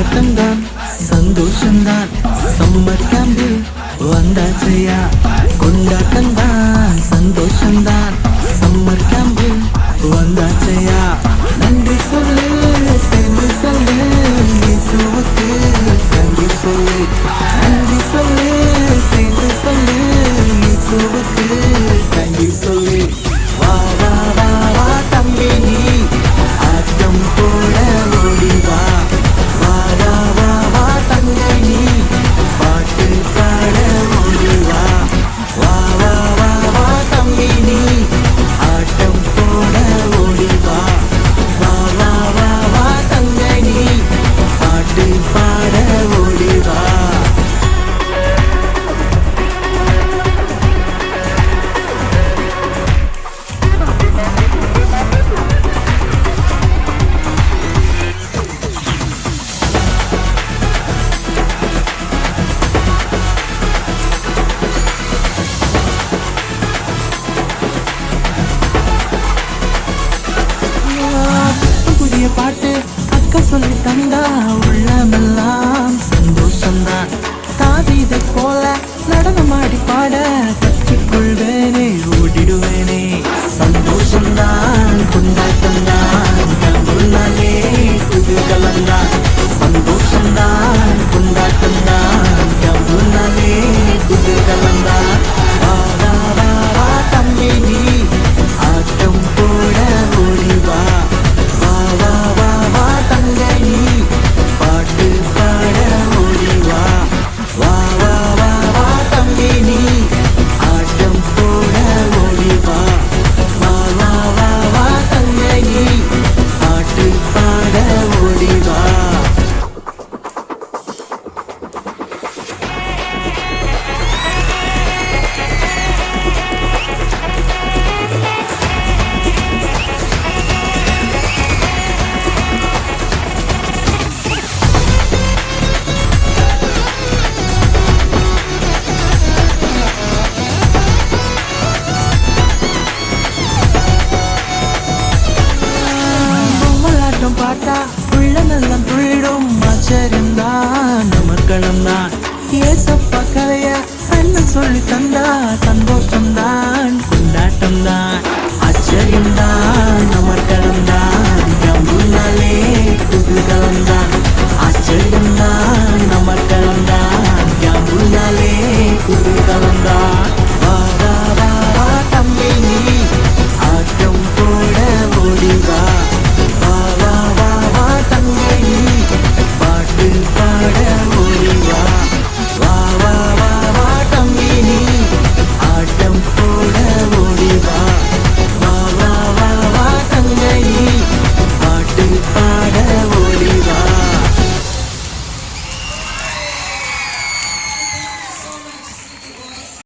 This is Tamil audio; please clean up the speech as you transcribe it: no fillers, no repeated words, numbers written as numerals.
கொண்டாட்டம்தான் சந்தோஷம்தான் சம்மர் கேம்பு வந்தாச்சையா கொண்டாட்டம்தான் சந்தோஷம்தான் சம்மர் கேம்பு வந்தாச்சையா நன்றி சொல்லு சேர்ந்து சொல்லு இயேசுவுக்கு நன்றி சொல்லு நன்றி சொல்லு சேர்ந்து சொல்லு இயேசுவுக்கு நன்றி சொல்லு வா வா வா வா தம்பி நீ ஆட்டம் போட ஓடி வா வா வா வா வா தங்கை நீ பாட்டு பாட ஓடி வா வா வா வா வா தம்பி நீ ஆட்டம் போட ஓடி வா வா வா வா வா தங்கை நீ பாட்டு பாட ஓடி வா புதிய பாட்டு அக்கா சொல்லி தந்தா உள்ளமெல்லாம் சந்தோஷம்தான் தாவீதை போல நடனமாடி பாட கற்றுக்கொள்வேனே ஓடிடுவேனே சந்தோஷம்தான் கொண்டாட்டம்தான் கம்புனாலே குதூகலம்தான் சந்தோஷம்தான் கொண்டாட்டம்தான் கம்புனாலே குதூகலம்தான் வா வா வா வா தம்பி நீ ஆட்டம் போட ஓடி வா வா வா வா வா தங்கை நீ பாட்டு பாட ஓடி வா வா வா வா வா தம்பி நீ ஆட்டம் போட ஓடி வா வா வா வா வா தங்கை நீ பாட்டு பாட ஓடி வா பொம்மலாட்டம் பாட்டா உள்ளமெல்லாம் துள்ளிடும் ஆச்சரியம்தான் அமர்க்களம்தான் ஏசப்பா கதைய அண்ணன் சொல்லி தந்தா சந்தோஷம்தான்